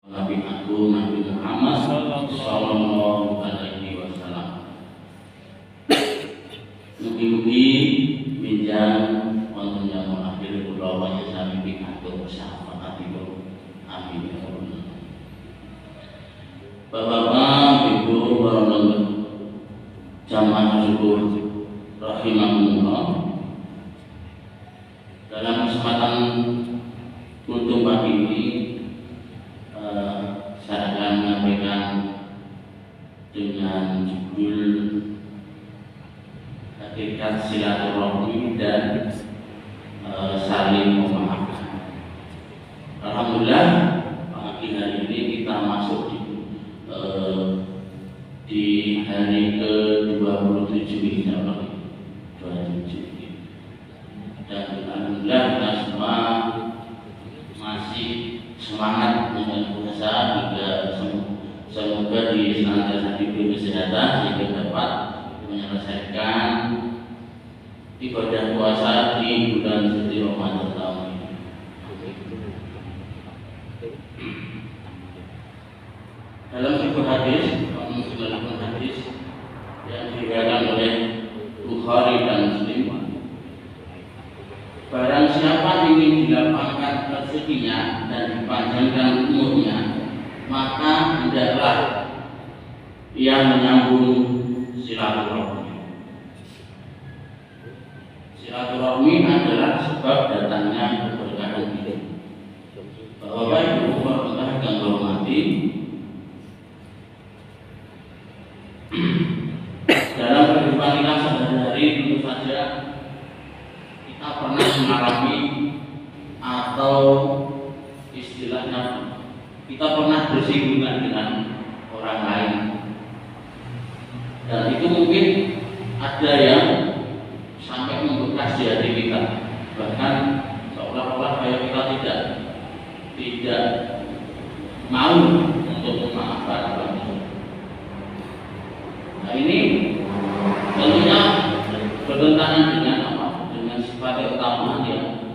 Nabi Agung Nabi Muhammad Sallallahu Alaihi Wasallam. Mugi-mugi minjang wonten yang mengakhiri kula wajah sami pikantuk syafaatipun. Amin ya rabbal alamin. Bapak-bapak, Ibu, para jamaah syukur rahimahumullah. Dalam kesempatan untuk pagi ini saya akan menyampaikan dengan judul hakikat silaturahmi dan saling memaafkan. Alhamdulillah pagi hari ini kita masuk di hari ke-27 insyaallah 27. Dan alhamdulillah kita semua masih semangat dengan puasa hingga semoga di senantiasa diberi kesehatan sehingga dapat menyelesaikan ibadah puasa di bulan suci Ramadan tahun ini. Dalam sebuah hadis yang diriwayatkan oleh Bukhari dan Muslim, barang siapa ingin dilapangkan rezekinya dan dipanjangkan umurnya, maka hendaklah ia menyambung silaturahmi. Silaturahmi adalah sebab datangnya keberkahan hidup. Bapak Ibu warahmatullahi wabarakatuh. Dalam kehidupan kita sehari-hari tentu saja kita pernah mengalami atau istilahnya kita pernah bersinggungan dengan orang lain, dan itu mungkin ada yang sampai membekas di hati kita, bahkan seolah-olah kayak kita tidak mau untuk memaafkan orang itu. Nah ini tentunya bertentangan dengan apa? Dengan sifat utama yang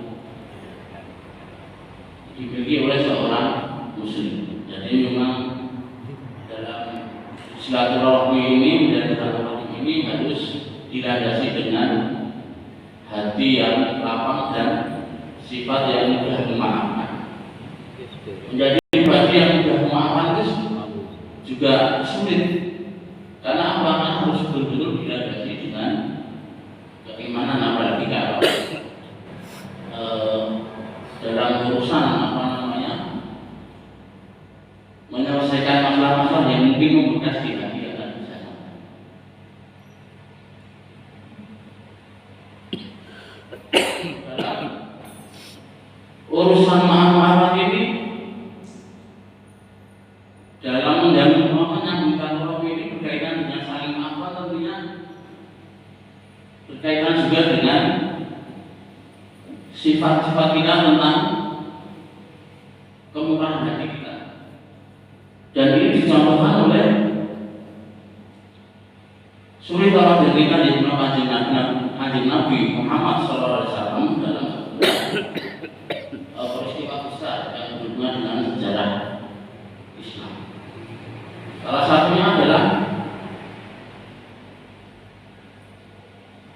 dimiliki oleh seorang muslim. Jadi memang dalam silaturahmi ini harus dilandasi dengan hati yang lapang dan sifat yang mudah memaafkan. Menjadi pribadi yang mudah memaafkan itu juga sulit, karena apa? Harus betul-betul dilandasi dengan keimanan, apalagi kalau dalam urusan menyelesaikan masalah-masalah yang mungkin membekas di hati akan bisa. Dalam urusan maaf-maafan ini, dalam menyambungkan roh ini berkaitan dengan saling maafkan, tentunya berkaitan juga dengan sifat-sifat kita tentang kemurahan hati kita. Dan ini dicontohkan oleh suri tolong dirikan di Kanjeng Nabi Muhammad SAW dalam peristiwa besar yang berhubungan dengan sejarah Islam. Salah satunya adalah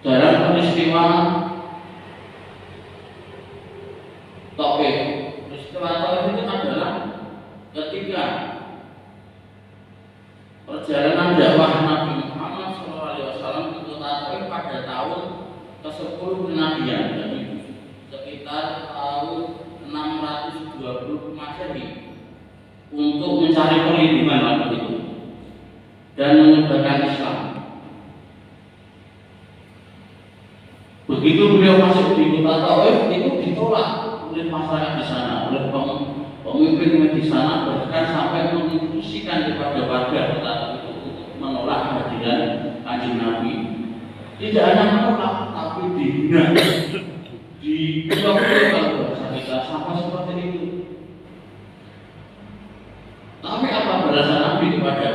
dalam peristiwa Taif. Peristiwa Taif itu adalah ketika perjalanan dakwah Nabi Muhammad SAW ke kota Taif pada tahun ke-10 kenabian, jadi sekitar tahun 620 Masehi, untuk mencari perlindungan waktu itu dan menyebarkan Islam. Begitu beliau masuk di kota Taif, itu ditolak oleh masyarakat di sana, oleh pemimpin di sana, bahkan sampai menginstruksikan kepada warga kota itu untuk menolak kehadiran Kanjeng Nabi. Tidak hanya menolak, tapi dihina, dibuang-buang kalau bahasa kita, sampai seperti itu. Tapi apa balasan Nabi kepada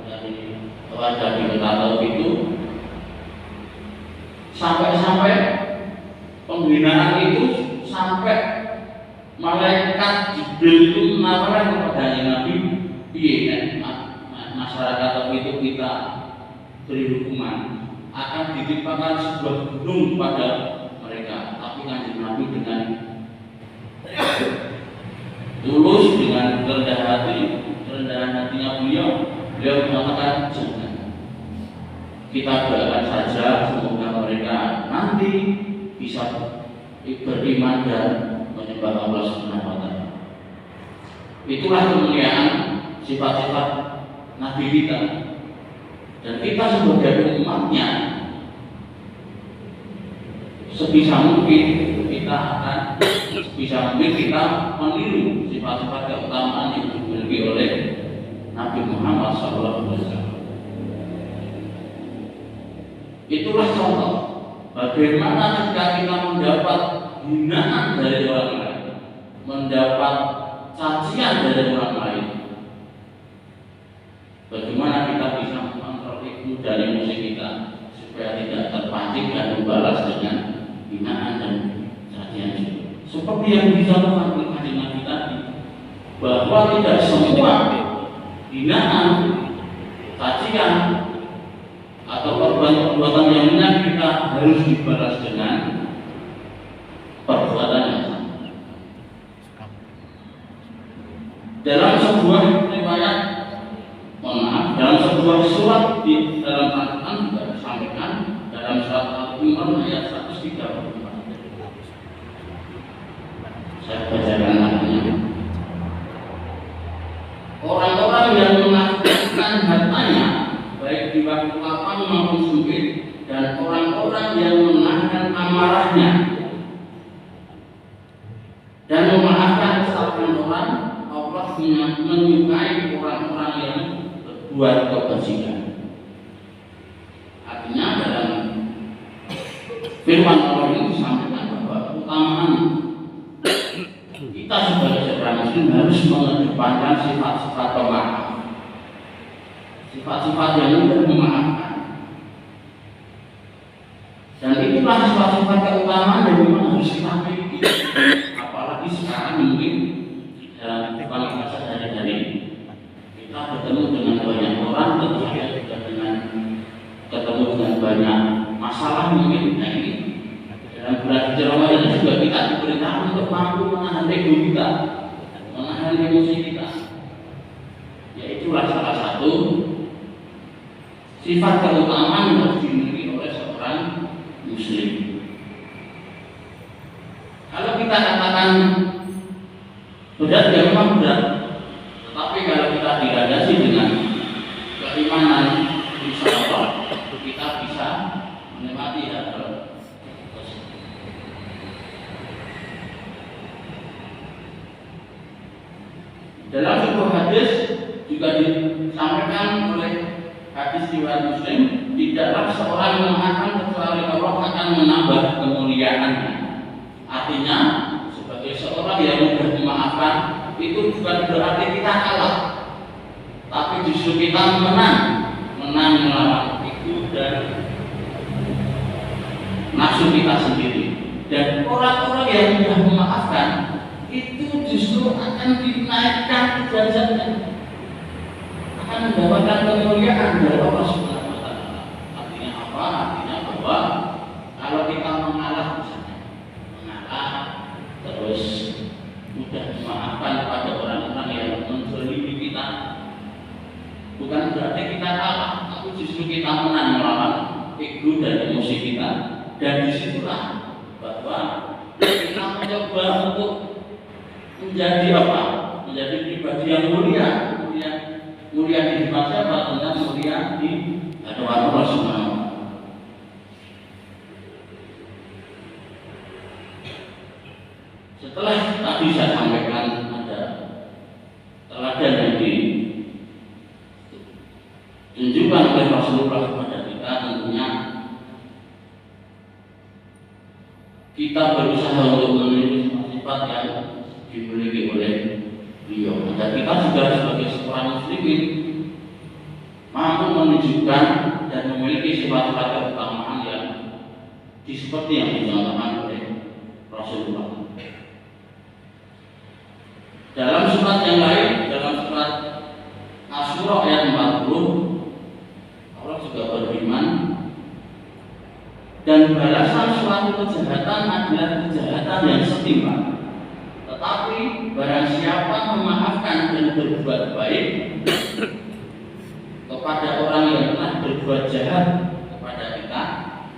dari warga di kota Taif itu? Sampai penghinaan itu sampai malaikat Jibril itu menawarkan kepada Kanjeng Nabi piye masyarakat itu kita beri hukuman akan ditimpakan sebuah gunung pada mereka, tapi Kanjeng Nabi dengan tulus, dengan kerendahan hatinya beliau mengatakan jangan. Kita doakan saja semoga mereka nanti bisa beriman dan menyembah Allah Subhanahu wa Ta'ala. Itulah kemuliaan sifat-sifat Nabi kita, dan kita sebagai umatnya sebisa mungkin kita meniru sifat-sifat keutamaan yang dimiliki oleh Nabi Muhammad SAW. Itulah contoh bagaimana ketika kita mendapat hinaan dari orang lain, mendapat cacian dari orang lain, bagaimana kita bisa mengontrol itu dari emosi kita supaya tidak terpancing dan membalas dengan hinaan dan cacian juga. Seperti yang dicontohkan oleh Kanjeng Nabi tadi, bahwa tidak semua hinaan, cacian atau perbuatan yang menyakitkan harus dibalas dengan perbuatan yang sama. Dalam sebuah riwayat, dalam sebuah surat di dalam Al-Quran juga disampaikan dalam surat Al-Imran ayat 134. Saya bacakan artinya. Orang-orang yang menafkahkan hartanya baik di waktu lapang maupun sempit, dan orang-orang yang menahan amarahnya dan memaafkan kesalahan orang, Allah menyukai orang-orang yang berbuat kebajikan. Artinya dalam firman Allah ini disampaikan bahwa keutamaan kita sebagai seorang muslim harus mengedepankan sifat-sifat pemaaf, sifat-sifat yang mudah memaafkan, dan itulah sifat-sifat keutamaan yang memang harus kita miliki. Apalagi sekarang mungkin dalam kehidupan kita sehari-hari kita bertemu dengan banyak orang, ketemu dengan banyak masalah mungkin. Nah ini dalam bulan Ramadan ini juga kita diperintahkan untuk mampu menahan ego kita, menahan emosi kita. Ya itulah salah satu sifat keutamaan yang harus dimiliki oleh seorang muslim. Kalau kita katakan berat, ya memang berat, tetapi kalau kita dilandasi dengan keimanan, insya Allah kita bisa menikmati hal tersebut. Dalam sebuah hadis juga disampaikan oleh hadis riwayat Muslim, tidaklah seorang memaafkan kecuali Allah akan menambah kemuliaannya. Artinya sebagai seorang yang mudah memaafkan itu bukan berarti kita kalah, tapi justru kita menang melawan ego dan nafsu kita sendiri. Dan orang-orang yang mudah memaafkan itu justru akan dinaikkan derajatnya, akan mendapatkan kemuliaan dari Allah Subhanahu wa Ta'ala. Artinya apa? Artinya bahwa kalau kita mengalah, misalnya mengalah terus mudah memaafkan kepada orang-orang yang menzalimi kita, bukan berarti kita kalah, tapi justru kita menang melawan ego dan emosi kita. Dan disitulah bahwa kita mencoba untuk menjadi apa? Menjadi pribadi yang mulia di depan siapa? Dengan mulia di hadapan Allah Subhanahu wa Ta'ala. Setelah tadi saya sampaikan ada teladan yang ditunjukkan oleh Rasulullah kepada kita, tentunya kita berusaha untuk memiliki sifat yang dimiliki oleh beliau. Dan kita juga sebagai seorang muslimin mampu menunjukkan dan memiliki sifat-sifat keutamaan yang seperti yang dicontohkan oleh Rasulullah. Dalam surat yang lain, dalam suatu kejahatan adalah kejahatan yang setimpal. Tetapi barang siapa memaafkan dan berbuat baik kepada orang yang telah berbuat jahat kepada kita,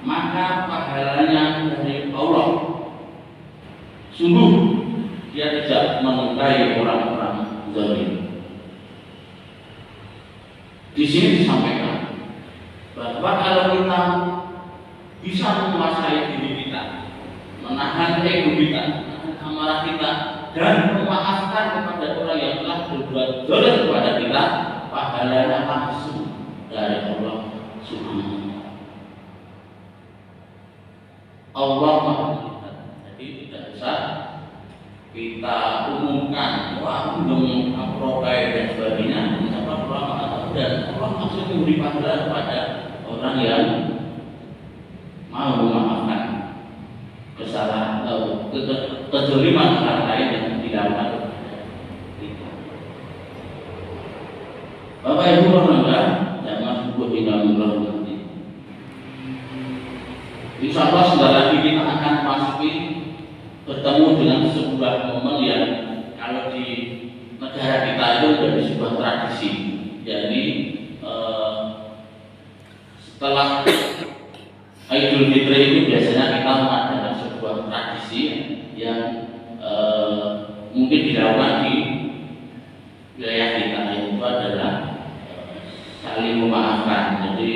maka pahalanya dari Allah. Sungguh dia tidak melukai orang-orang zalim. Di sini disampaikan bahwa kalau kita bisa menguasai diri kita, menahan ego kita, menahan amarah kita, dan memaafkan kepada orang yang telah berbuat zalim kepada kita, pahalanya langsung dari Allah Subhanahu wa Ta'ala. Allah Maha Melihat. Jadi tidak bisa kita umumkan wah belum aprokai dan sebagainya. Siapa ulama dan Allah langsung memberi pahala kepada orang yang mau memaafkan kesalahan atau kezaliman orang lain yang dilakukan. Bapak Ibu Rahimahullah, jangan sebut indah nanti. Insya Allah sebentar lagi kita akan masuki bertemu dengan sebuah momen yang kalau di negara kita itu menjadi sebuah tradisi. Jadi setelah Idul Fitri itu biasanya kita mengadakan sebuah tradisi yang mungkin dilakukan di wilayah kita, yaitu adalah saling memaafkan. Jadi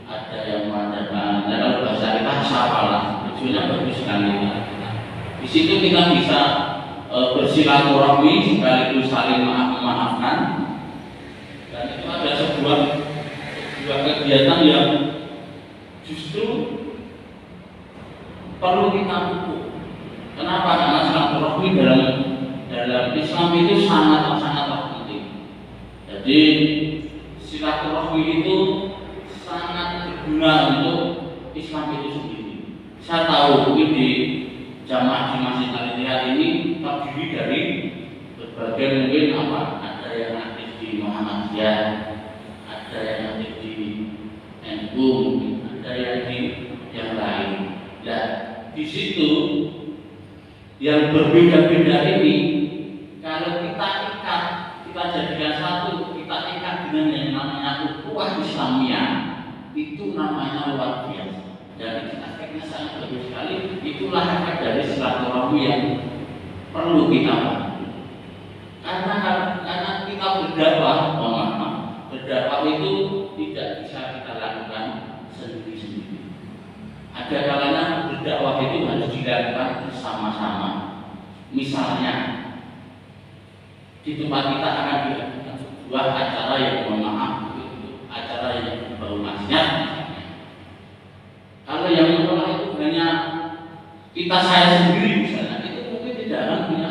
ada yang mengadakan, kalau bahasa kita sapalah, tujuannya bagus sekali. Di situ kita bisa bersilaturahmi sekaligus saling memaafkan, dan itu ada sebuah kegiatan yang justru perlu kita pupuk. Kenapa? Karena silaturahmi dalam Islam itu sangat penting. Jadi silaturahmi itu sangat berguna untuk Islam itu sendiri. Saya tahu mungkin di jamaah di Masjid Al-Ittihad ini terdiri dari berbagai mungkin ada yang aktif di Muhammadiyah, ada yang aktif di NU, ada yang di yang lain. Ya, di situ yang berbeda-beda ini kalau kita ikat, kita jadikan satu, kita ikat dengan yang namanya ukhuwah Islamiyah, itu namanya luar biasa. Dan itu aspeknya sangat bagus sekali. Itulah efek dari silaturahmi yang perlu kita bangun. Karena kita berdakwah, berdakwah itu tidak bisa kita lakukan sendiri-sendiri. Ada kalanya berdakwah itu harus dilakukan bersama-sama. Misalnya di tempat kita akan dilakukan sebuah acara yang acara yang berbau maksiat. Kalau yang menolak itu hanya saya sendiri misalnya, itu mungkin tidak akan punya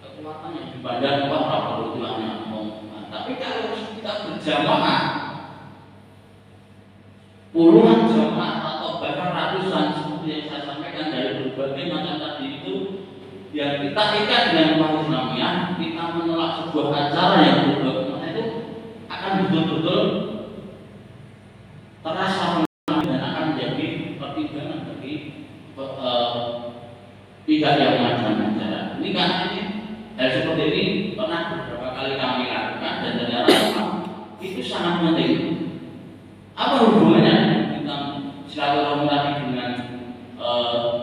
kekuatan yang dibanding para perjuangan ngomong. Tapi kalau kita berjamaah, puluhan jamaah atau bahkan ratusan seperti yang saya sampaikan dari berbagai macam tadi itu, yang kita ikat dengan Ukhuwah Islamiyah, kita menolak sebuah acara yang berbau maksiat itu akan betul-betul terasa dan akan menjadi pertimbangan bagi pihak yang mengajukan acara. Ini karena hal seperti ini pernah beberapa kali kami lakukan dan ternyata itu sangat penting. Apa hubungannya tentang silaturahmi tadi dengan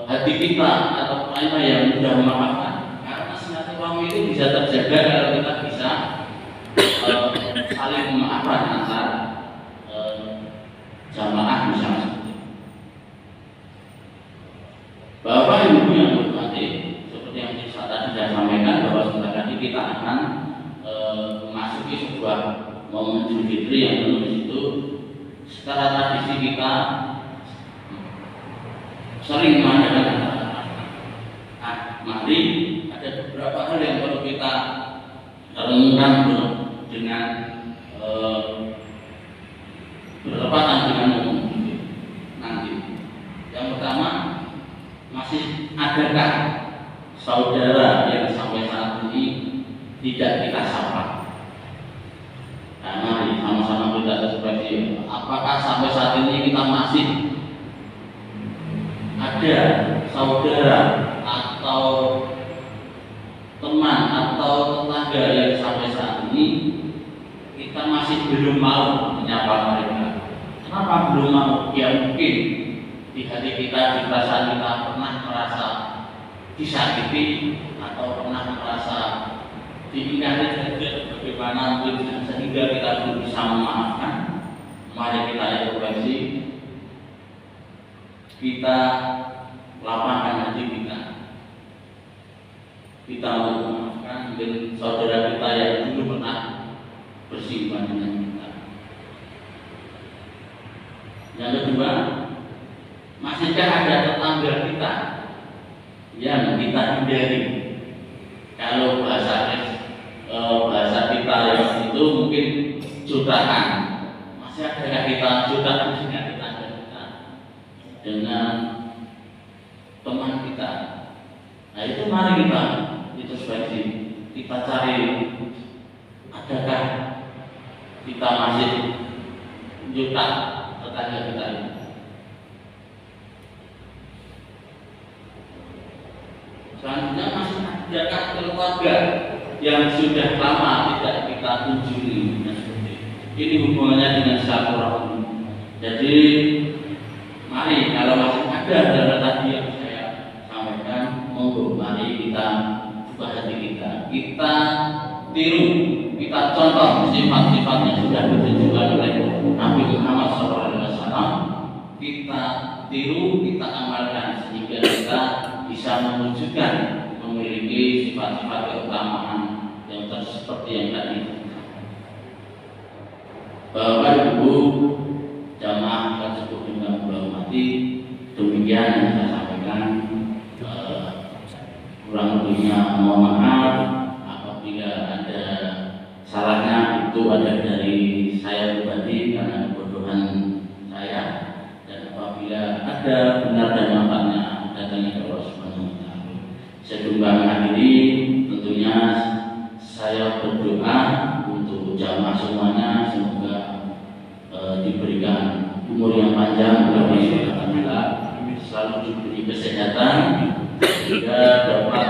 hati kita atau apa yang mudah memaafkan? Karena silaturahmi itu bisa terjaga kalau kita bisa saling memaafkan antar jamaah misalnya. Bapak Ibu yang berhormati, seperti yang tadi saya sampaikan bahwa sebentar lagi kita akan memasuki sebuah momen Idul Fitri yang penuh di situ. Secara tradisi kita sering mengadakan acara. Mari ada beberapa hal yang perlu kita renungkan dengan bertepatan dengan momen nanti. Yang pertama, masih adakah saudara yang sampai saat ini tidak kita sapa? Mari sama-sama kita ekspresi. Apakah sampai saat ini kita masih ada ada saudara atau teman atau tetangga yang sampai saat ini kita masih belum mau menyapa mereka. Kenapa belum mau? Ya mungkin di hati kita, di perasaan kita pernah merasa disakiti atau pernah merasa diingkari saja bagaimana mungkin sehingga kita belum bisa memaafkan. Mari kita introspeksi, kita lapangkan hati kita untuk memaafkan mungkin saudara kita yang dulu pernah bersinggungan dengan kita. Yang kedua, masihkah ada tetangga kita yang kita hindari? Kalau bahasa kita yang itu mungkin jutaan, masih adakah kita jutaan dengan tetangga kita, dengan teman kita? Nah itu mari kita introspeksi, kita cari adakah kita masih juta tetangga kita ini. Selanjutnya masih adakah keluarga yang sudah lama tidak kita kunjungi. Ini hubungannya dengan silaturahmi. Jadi mari kalau masih ada dana tadi yang saya sampaikan, monggo mari kita buka hati kita tiru, kita contoh sifat-sifat yang sudah ditunjukkan oleh Nabi Muhammad SAW. Kita tiru, kita amalkan sehingga kita bisa mewujudkan memiliki sifat-sifat keutamaan yang seperti yang tadi. Bapak Ibu jamaah yang cukup dengan hormati, demikian yang saya sampaikan. Kurang lebihnya mohon maaf apabila ada salahnya, itu ada dari saya pribadi karena kebodohan saya, dan apabila ada benar dan manfaatnya datangnya ke Allah Subhanahu wa Ta'ala. Sebelum mengakhiri, tentunya saya berdoa untuk jamaah semuanya, semoga diberikan umur yang panjang oleh Allah Subhanahu wa Ta'ala, selalu diberi kesehatan sehingga dapat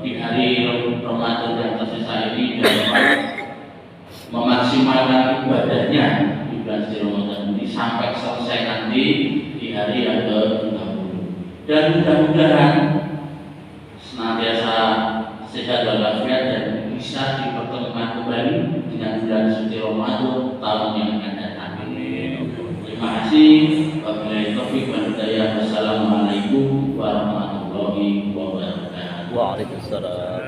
di hari Ramadan yang tersisa ini dapat memaksimalkan ibadahnya di bulan suci Ramadan ini sampai selesai nanti di hari yang ke-30. Dan mudah-mudahan senantiasa sehat walafiat dan bisa dipertemukan kembali dengan bulan suci Ramadan tahun yang akan datang. Terima kasih. Wabillahi taufiq wal hidayah. Wassalamualaikum warahmatullahi wabarakatuh. Waalaikumsalam.